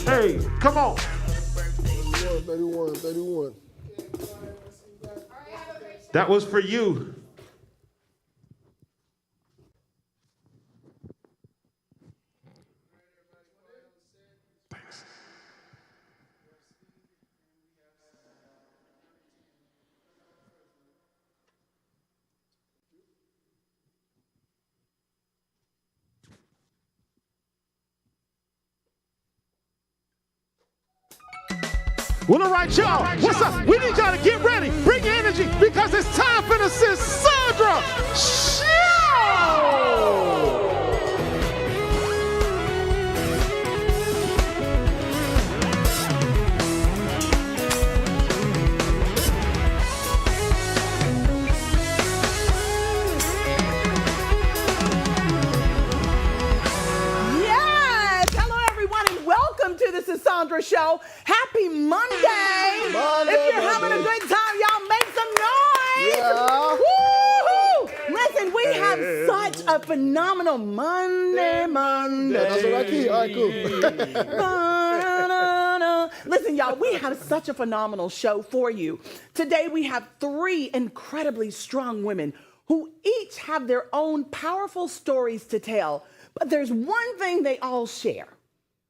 Hey, come on. 31. That was for you. Thanks. Well, all right, y'all. What's up? We need y'all to get ready. Bring your energy because it's time for the Sisaundra Show. To the Sisaundra Show. Happy Monday. If you're having a good time, y'all make some noise. Yeah. Woo-hoo. Listen, we have such a phenomenal Monday. That's what I keep. All right, cool. Listen, y'all, we have such a phenomenal show for you. Today, we have three incredibly strong women who each have their own powerful stories to tell. But there's one thing they all share.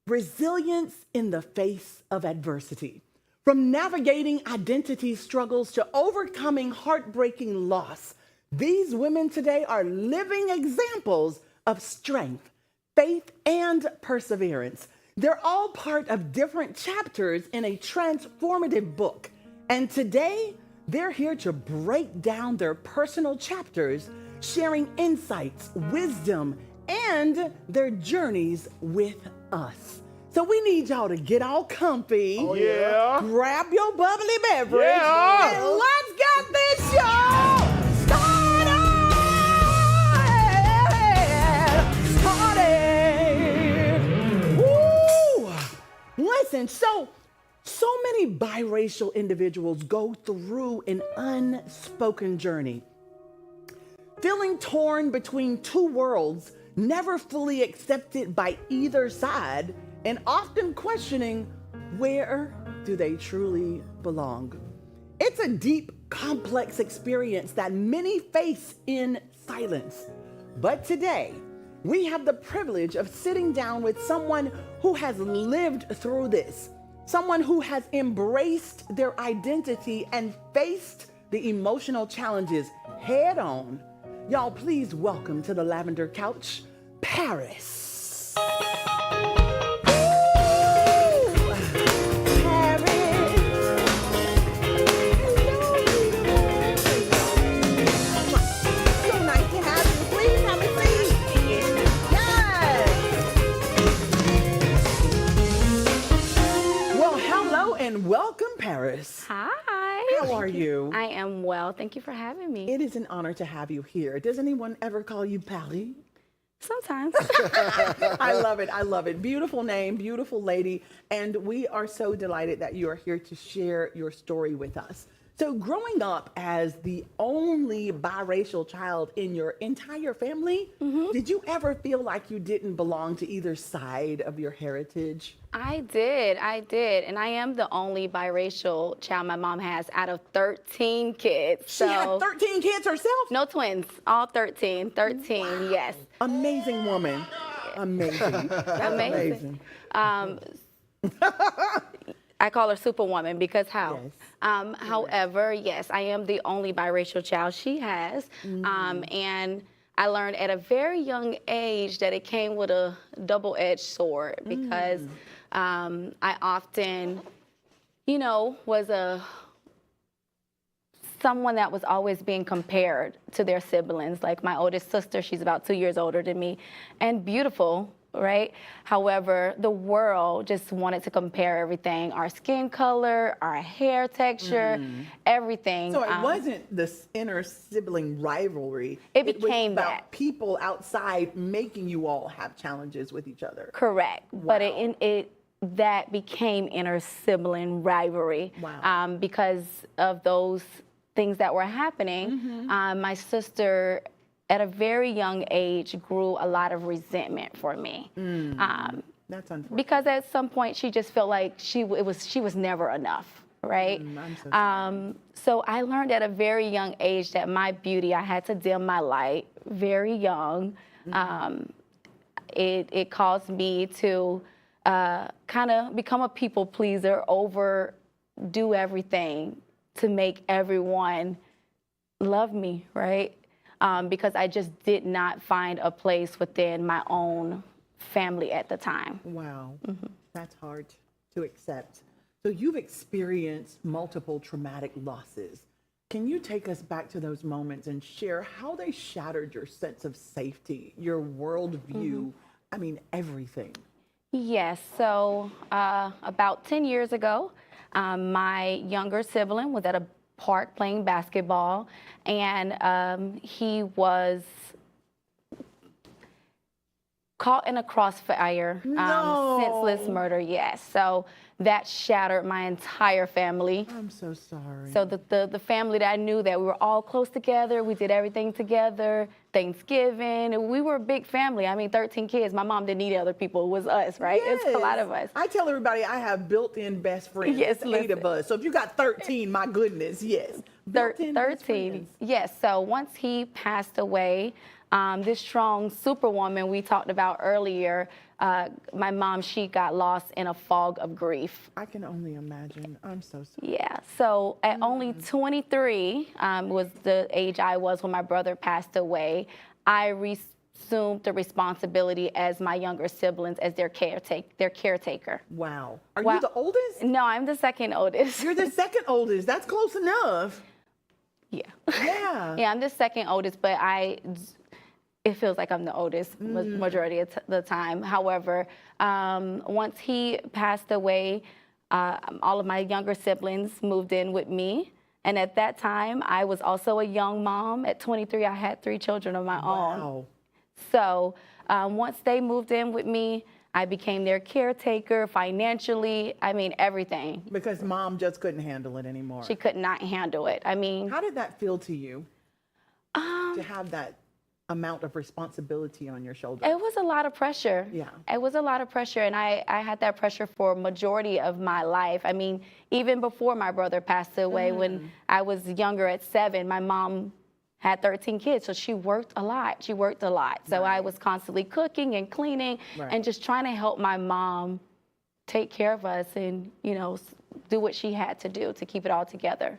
Resilience in the face of adversity. From navigating identity struggles to overcoming heartbreaking loss, these women today are living examples of strength, faith, and perseverance. They're all part of different chapters in a transformative book. And today, they're here to break down their personal chapters, sharing insights, wisdom, and their journeys with us. So we need y'all to get all comfy. Oh, yeah. Grab your bubbly beverage. Yeah. And let's get this show started. Woo! Listen, so many biracial individuals go through an unspoken journey. Feeling torn between two worlds, never fully accepted by either side, and often questioning, where do they truly belong? It's a deep, complex experience that many face in silence. But today, we have the privilege of sitting down with someone who has lived through this, someone who has embraced their identity and faced the emotional challenges head on. Y'all, please welcome to the Lavender Couch, Paris. And welcome, Paris. Hi. How are you? I am well. Thank you for having me. It is an honor to have you here. Does anyone ever call you Paris? Sometimes. I love it. I love it. Beautiful name, beautiful lady. And we are so delighted that you are here to share your story with us. So growing up as the only biracial child in your entire family, did you ever feel like you didn't belong to either side of your heritage? I did. And I am the only biracial child my mom has out of 13 kids. She had 13 kids herself? No twins, all 13. 13, wow. Yes. Amazing woman. Amazing. That's amazing. I call her Superwoman because how? Yes. However, yes, I am the only biracial child she has. And I learned at a very young age that it came with a double-edged sword because I often, was someone that was always being compared to their siblings. Like my oldest sister, she's about 2 years older than me, and beautiful, right? However, the world just wanted to compare everything, our skin color, our hair texture, everything. So it wasn't this inner sibling rivalry. It became was about that. People outside making you all have challenges with each other. Correct. Wow. But that became inner sibling rivalry. Wow. Because of those things that were happening. My sister, at a very young age, grew a lot of resentment for me. That's unfortunate. Because at some point she just felt like she was never enough, right? I'm so sorry. So I learned at a very young age that my beauty, I had to dim my light very young. It caused me to kind of become a people pleaser, overdo everything to make everyone love me, right? Because I just did not find a place within my own family at the time. Wow, that's hard to accept. So you've experienced multiple traumatic losses. Can you take us back to those moments and share how they shattered your sense of safety, your worldview, I mean, everything? Yes, so about 10 years ago, my younger sibling was at a park playing basketball, and he was caught in a crossfire, senseless murder, yes. So that shattered my entire family. I'm so sorry. So the family that I knew, that we were all close together, we did everything together, Thanksgiving, we were a big family. I mean, 13 kids. My mom didn't need other people, it was us, right? It's a lot of us. I tell everybody I have built-in best friends. Yes, It's 8 of us. So if you got 13, my goodness, yes. Built-in best 13, friends. yes. So once he passed away, this strong superwoman we talked about earlier, my mom, she got lost in a fog of grief. I can only imagine. I'm so sorry. Yeah, so at only 23 was the age I was when my brother passed away. I assumed the responsibility as my younger siblings as their caretaker. Wow. Are you the oldest? No, I'm the second oldest. You're the second oldest. That's close enough. Yeah. Yeah. Yeah, I'm the second oldest, but it feels like I'm the oldest majority of the time. However, once he passed away, all of my younger siblings moved in with me. And at that time, I was also a young mom. At 23, I had 3 children of my own. Wow. So once they moved in with me, I became their caretaker financially. I mean, everything. Because mom just couldn't handle it anymore. She could not handle it. I mean, How did that feel to you to have that amount of responsibility on your shoulders? it was a lot of pressure. Yeah. It was a lot of pressure, and I had that pressure for a majority of my life. I mean, even before my brother passed away, when I was younger at 7, my mom had 13 kids, so she worked a lot. So I was constantly cooking and cleaning and just trying to help my mom take care of us and, do what she had to do to keep it all together.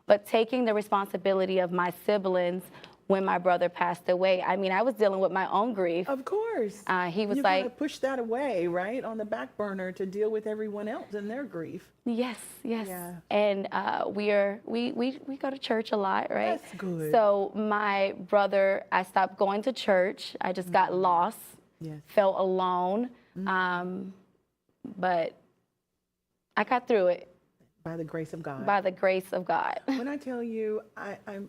But taking the responsibility of my siblings when my brother passed away, I mean, I was dealing with my own grief. Of course. He was you like, gotta push that away, right, on the back burner to deal with everyone else and their grief. yes. Yeah. And we go to church a lot, right? That's good. So my brother, I stopped going to church. I just got lost, Yes. felt alone. But I got through it By the grace of God. by the grace of God. When I tell you,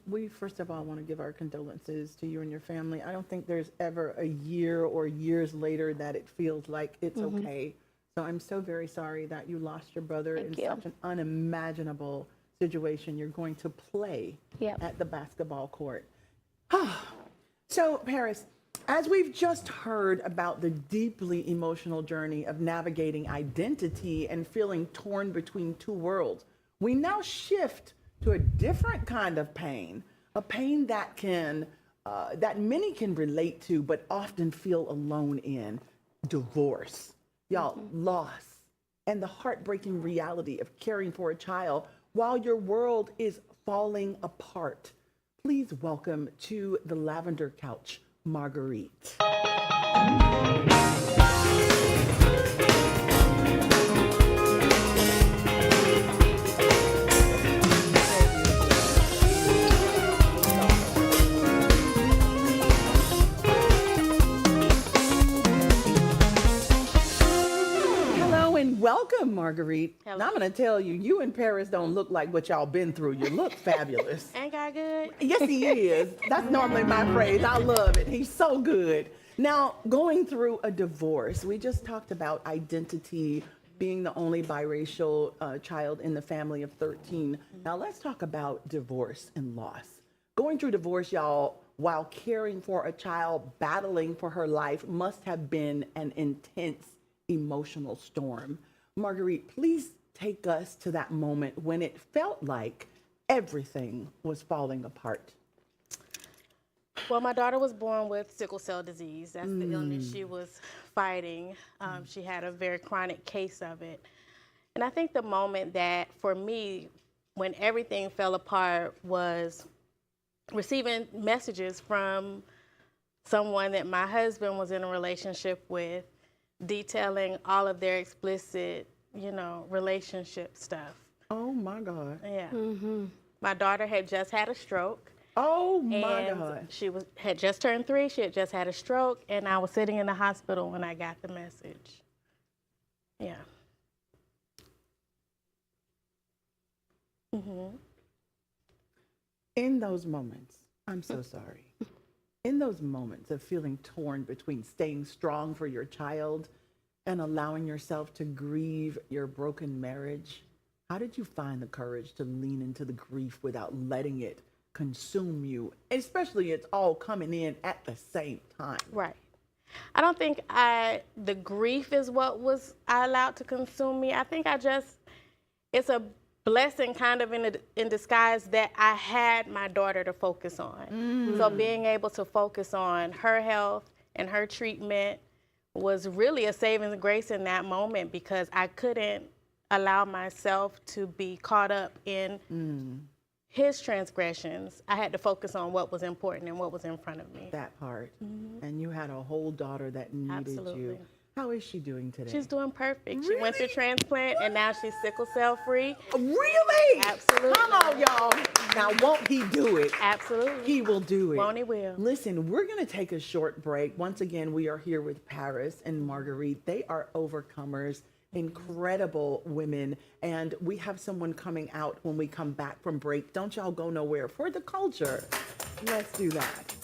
we first of all want to give our condolences to you and your family. I don't think there's ever a year or years later that it feels like it's okay. So I'm so very sorry that you lost your brother in you. such an unimaginable situation. You're going to play Yep. at the basketball court. So, Paris, as we've just heard about the deeply emotional journey of navigating identity and feeling torn between 2 worlds, we now shift to a different kind of pain, a pain that that many can relate to, but often feel alone in: divorce, y'all, loss, and the heartbreaking reality of caring for a child while your world is falling apart. Please welcome to the Lavender Couch, Marguerite. Hello and welcome, Marguerite. Hello. Now I'm going to tell you, you and Paris don't look like what y'all been through. You look fabulous. Ain't God good? Yes, he is. That's normally my phrase. I love it. He's so good. Now, going through a divorce, we just talked about identity, being the only biracial child in the family of 13. Now, let's talk about divorce and loss. Going through divorce, y'all, while caring for a child, battling for her life, must have been an intense emotional storm. Marguerite, please take us to that moment when it felt like everything was falling apart. Well, my daughter was born with sickle cell disease. That's the illness she was fighting. She had a very chronic case of it. And I think the moment that, for me, when everything fell apart was receiving messages from someone that my husband was in a relationship with, detailing all of their explicit, relationship stuff. Oh my God. Yeah. My daughter had just had a stroke. Oh my God. She had just turned 3. She had just had a stroke, and I was sitting in the hospital when I got the message. Yeah. In those moments, I'm so sorry. In those moments of feeling torn between staying strong for your child and allowing yourself to grieve your broken marriage, how did you find the courage to lean into the grief without letting it consume you? Especially it's all coming in at the same time. Right. I don't think the grief is what I allowed to consume me. I think it's a blessing kind of in disguise that I had my daughter to focus on. So being able to focus on her health and her treatment was really a saving grace in that moment, because I couldn't allow myself to be caught up in his transgressions. I had to focus on what was important and what was in front of me. That part. And you had a whole daughter that needed you. How is she doing today? She's doing perfect. Really? She went through transplant, and now she's sickle cell free. Really? Absolutely. Come on, y'all. Now, won't he do it? Absolutely. He will do it. Won't he will. Listen, we're going to take a short break. Once again, we are here with Paris and Marguerite. They are overcomers, incredible women, and we have someone coming out when we come back from break. Don't y'all go nowhere for the culture. Let's do that.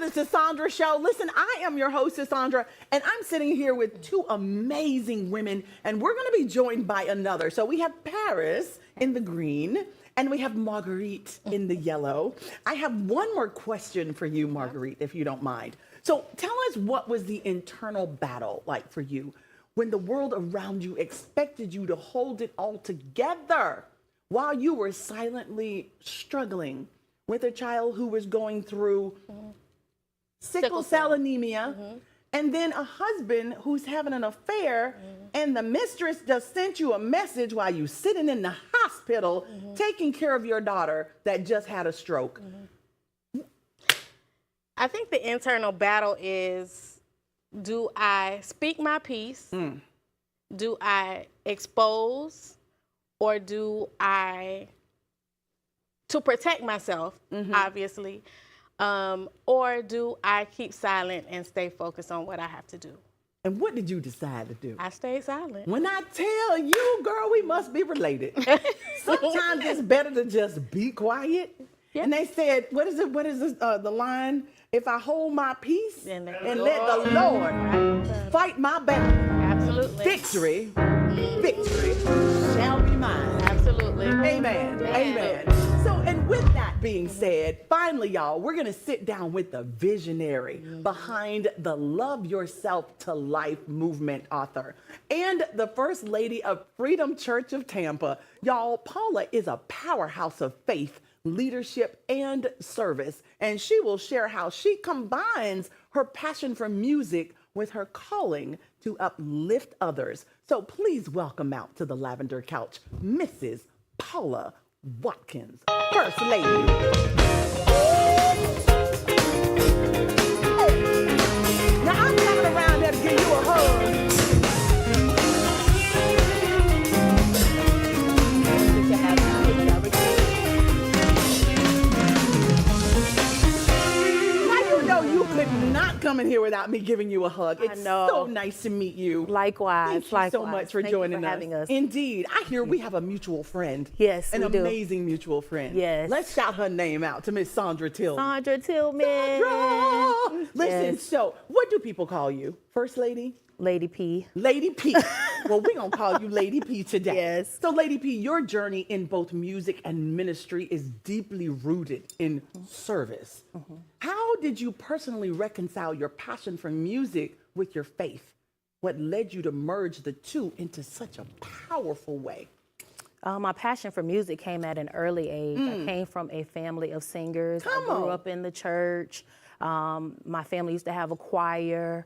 Sisaundra Show. Listen, I am your host, Sisaundra, and I'm sitting here with two amazing women, and we're going to be joined by another. So we have Paris in the green, and we have Marguerite in the yellow. I have one more question for you, Marguerite, if you don't mind. So tell us, what was the internal battle like for you when the world around you expected you to hold it all together while you were silently struggling with a child who was going through sickle cell anemia, and then a husband who's having an affair, and the mistress just sent you a message while you sitting in the hospital taking care of your daughter that just had a stroke? I think the internal battle is, do I speak my piece? Do I expose? Or do I, to protect myself, obviously, or do I keep silent and stay focused on what I have to do? And what did you decide to do? I stayed silent. When I tell you, girl, we must be related. Sometimes it's better to just be quiet. Yeah. And they said, what is the line? If I hold my peace and let the Lord fight my battle. Absolutely. Victory shall be mine. Absolutely. Amen. Amen. So, and with that being said, finally, y'all, we're going to sit down with the visionary behind the Love Yourself to Life movement author and the First Lady of Freedom Church of Tampa. Y'all, Paula is a powerhouse of faith, leadership, and service, and she will share how she combines her passion for music with her calling to uplift others. So please welcome out to the Lavender Couch, Mrs. Paula Watkins, First Lady. Now I'm coming around there to give you a hug. You could not come in here without me giving you a hug. It's so nice to meet you. Likewise. Thank you so much for joining us. Having us. Indeed. I hear we have a mutual friend. Yes, An we do. amazing mutual friend. Yes. Let's shout her name out to Miss Sisaundra Tillman. Sisaundra Tillman. Sandra! Listen, Yes. so what do people call you? First Lady? Lady P. Lady P. Well, we're going to call you Lady P today. Yes. So, Lady P, your journey in both music and ministry is deeply rooted in service. How did you personally reconcile your passion for music with your faith? What led you to merge the two into such a powerful way? My passion for music came at an early age. I came from a family of singers. I grew up in the church. My family used to have a choir.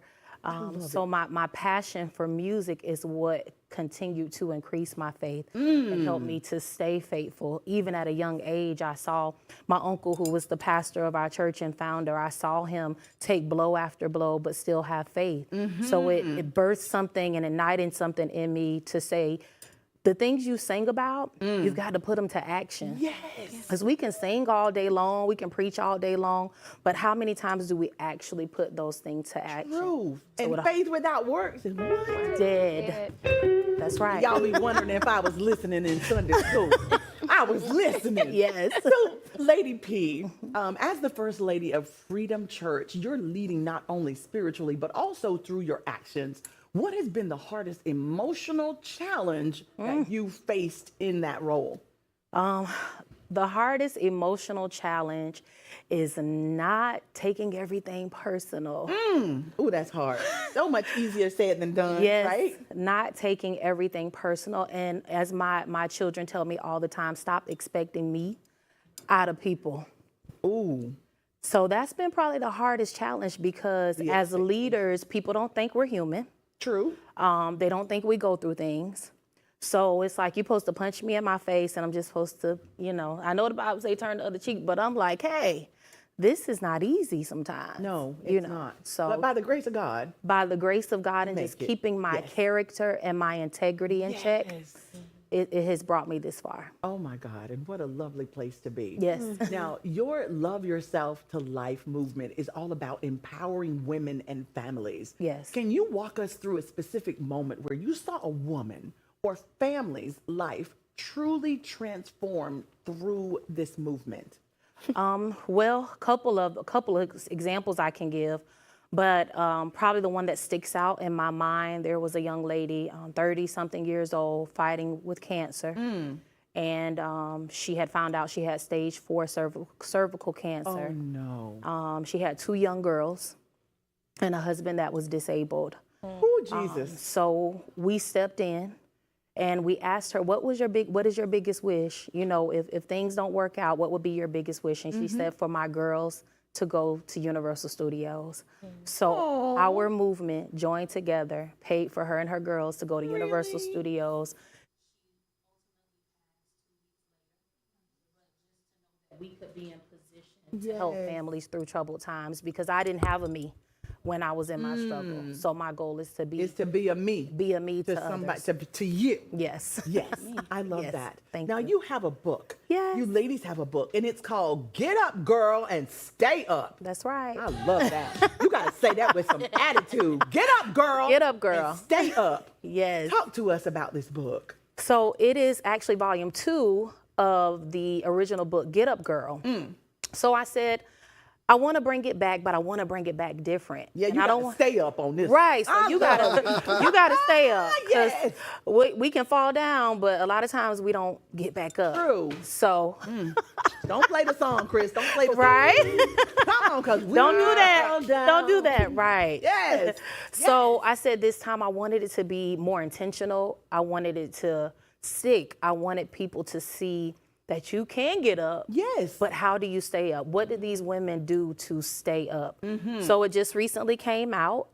So my passion for music is what continued to increase my faith and help me to stay faithful. Even at a young age, I saw my uncle, who was the pastor of our church and founder, I saw him take blow after blow, but still have faith. So it birthed something and ignited something in me to say, the things you sing about, you've got to put them to action. Yes. Because we can sing all day long, we can preach all day long, but how many times do we actually put those things to action? True. So And faith without works is what? Dead. That's right. Y'all be wondering if I was listening in Sunday school. I was listening. Yes. So, Lady P, as the First Lady of Freedom Church, you're leading not only spiritually, but also through your actions. What has been the hardest emotional challenge that you faced in that role? The hardest emotional challenge is not taking everything personal. Ooh, that's hard. So much easier said than done, Yes, right? not taking everything personal. And as my children tell me all the time, stop expecting me out of people. Ooh. So that's been probably the hardest challenge because as leaders, people don't think we're human. True. They don't think we go through things. So it's like you're supposed to punch me in my face and I'm just supposed to, I know the Bible say turn the other cheek, but I'm like, hey, this is not easy sometimes. No, it's not. So But by the grace of God. by the grace of God and just keeping my character and my integrity in check, it has brought me this far. Oh my God, and what a lovely place to be. Yes. Now, your Love Yourself to Life movement is all about empowering women and families. Yes. Can you walk us through a specific moment where you saw a woman or family's life truly transformed through this movement? Well, a couple of examples I can give, but probably the one that sticks out in my mind, there was a young lady, 30-something years old, fighting with cancer. And she had found out she had stage 4 cervical cancer. Oh no. She had 2 young girls, and a husband that was disabled. Oh, Jesus. So we stepped in and we asked her, what is your biggest wish? You know, if things don't work out, what would be your biggest wish? And she said, for my girls to go to Universal Studios. So our movement joined together, paid for her and her girls to go to Universal Studios. We could be in position to help families through troubled times, because I didn't have a me when I was in my struggle. So my goal is to be a me. Be a me to somebody, others. to you. Yes. Yes, I love Yes, that. thank now you. have a book. Yes. You ladies have a book, and it's called Get Up, Girl, and Stay Up. That's right. I love that. You got to say that with some attitude. Get up, girl. Get up, girl. And stay up. Yes. Talk to us about this book. So it is actually volume 2 of the original book, Get Up, Girl. So I said, I want to bring it back, but I want to bring it back different. Yeah, and you I got don't to stay up on this. Right, so you gotta stay up. 'Cause Yes. we can fall down, but a lot of times we don't get back up. True. So Don't play the song, Chris. Don't play the right? song. Come on, because we Don't do are that. down. Don't do that. Right. Yes. So I said this time I wanted it to be more intentional. I wanted it to stick. I wanted people to see that you can get up. Yes. But how do you stay up? What did these women do to stay up? So it just recently came out,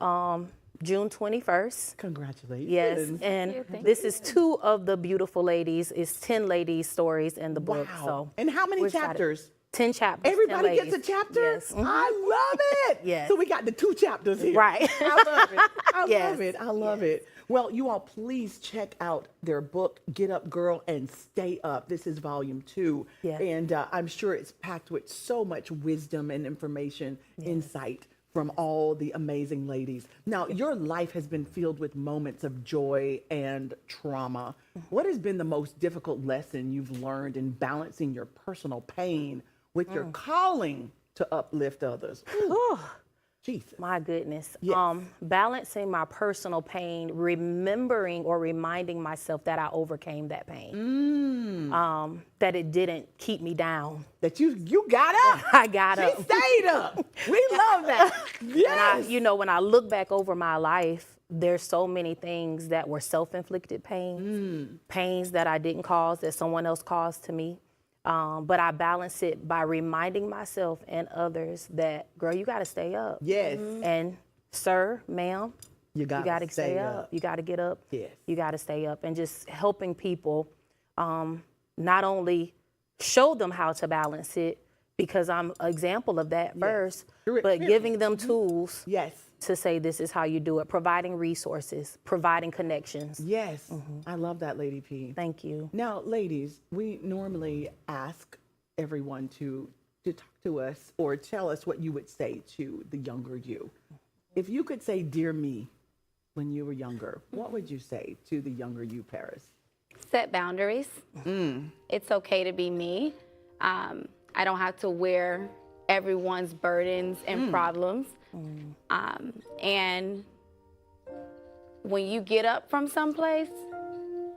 June 21st. Congratulations. Yes, and this is 2 of the beautiful ladies. It's 10 ladies' stories in the book. Wow. So And how many we're excited. chapters? 10 chapters. Everybody 10 gets a ladies. chapter? Yes. I love it. Yes. So we got the 2 chapters here. Right. I love it. I Yes. love it. I love it. Well, you all, please check out their book, Get Up, Girl, and Stay Up. This is volume 2. Yes. And I'm sure it's packed with so much wisdom and information, insight from all the amazing ladies. Now, your life has been filled with moments of joy and trauma. What has been the most difficult lesson you've learned in balancing your personal pain with your calling to uplift others? Jesus. My goodness. Yes. Balancing my personal pain, remembering or reminding myself that I overcame that pain. That it didn't keep me down. That you got up. I got up. She stayed up. We love that. Yes. And when I look back over my life, there's so many things that were self-inflicted pains, pains that I didn't cause, that someone else caused to me. But I balance it by reminding myself and others that, girl, you got to stay up. Yes. And sir, ma'am, You got to stay up. You got to get up. Yes. You got to stay up. And just helping people not only show them how to balance it, because I'm an example of that first, but giving them tools Yes. to say this is how you do it, providing resources, providing connections. Yes. I love that, Lady P. Thank you. Now, ladies, we normally ask everyone to talk to us or tell us what you would say to the younger you. If you could say, dear me, when you were younger, what would you say to the younger you, Paris? Set boundaries. It's okay to be me. I don't have to wear everyone's burdens and problems. And when you get up from someplace,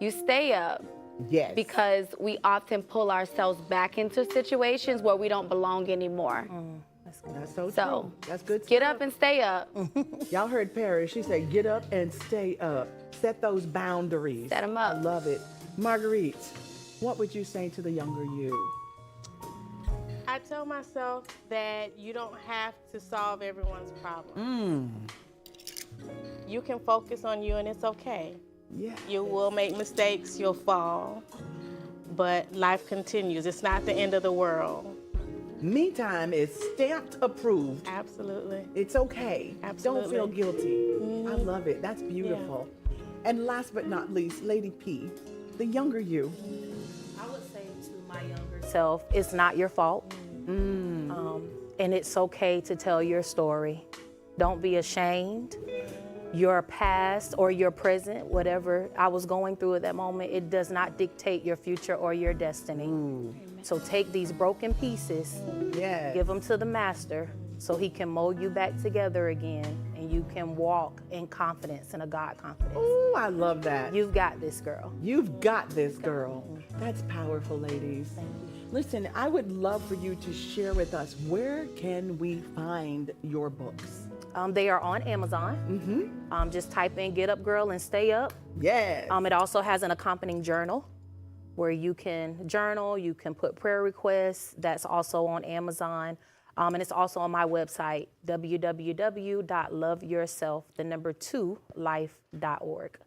you stay up. Yes. Because we often pull ourselves back into situations where we don't belong anymore. That's so So, true. That's good. Get stuff. up and stay up. Y'all heard Paris. She said, get up and stay up. Set those boundaries. Set 'em up. I love it. Marguerite, what would you say to the younger you? I tell myself that you don't have to solve everyone's problem. You can focus on you and it's okay. Yeah. You will make mistakes, you'll fall, but life continues. It's not the end of the world. Me time is stamped approved. Absolutely. It's okay. Absolutely. Don't feel guilty. I love it. That's beautiful. And last but not least, Lady P, the younger you. I would say to my younger self, it's not your fault. And it's okay to tell your story. Don't be ashamed. Your past or your present, whatever I was going through at that moment, it does not dictate your future or your destiny. So take these broken pieces, give them to the master so he can mold you back together again and you can walk in confidence, in a God confidence. Oh, I love that. You've got this, girl. You've got this, girl. That's powerful, ladies. Listen, I would love for you to share with us, where can we find your books? They are on Amazon. Just type in Get Up Girl and Stay Up. Yes. It also has an accompanying journal where you can journal, you can put prayer requests. That's also on Amazon. And it's also on my website, www.loveyourself2life.org.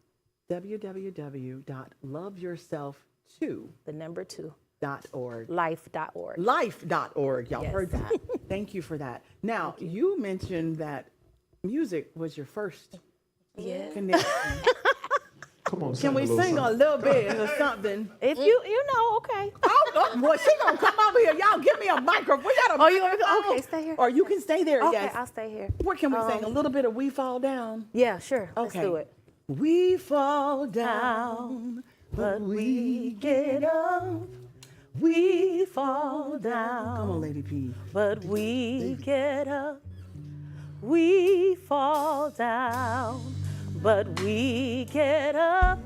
www.loveyourself2.org. Life.org. Life.org. Y'all Yes. heard that. Thank you for that. Now, you mentioned that music was your first connection. Come on, Can we sing a little bit or something? If you know, okay. Oh, well, she gonna come over here. Y'all give me a microphone. We got a Oh, you microphone. okay, stay here. Or you can stay there, Okay, yes. I'll stay here. Where can we sing? A little bit of We Fall Down? Yeah, sure. Let's Okay. do it. We fall down, but we get up. We fall down. Come on, Lady P. But we get up. We fall down. But we get up.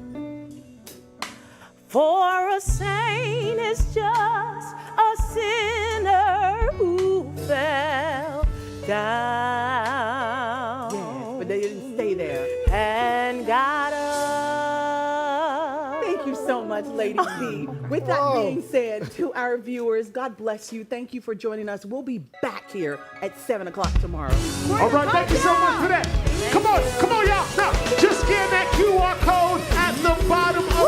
For a saint is just a sinner who fell down. Yes, but they didn't stay there. And got up. Thank you so much, Lady P. With that being said, to our viewers, God bless you. Thank you for joining us. We'll be back here at 7 o'clock tomorrow. All right, thank you so much for that. Come on, y'all. Now, just scan that QR code at the bottom of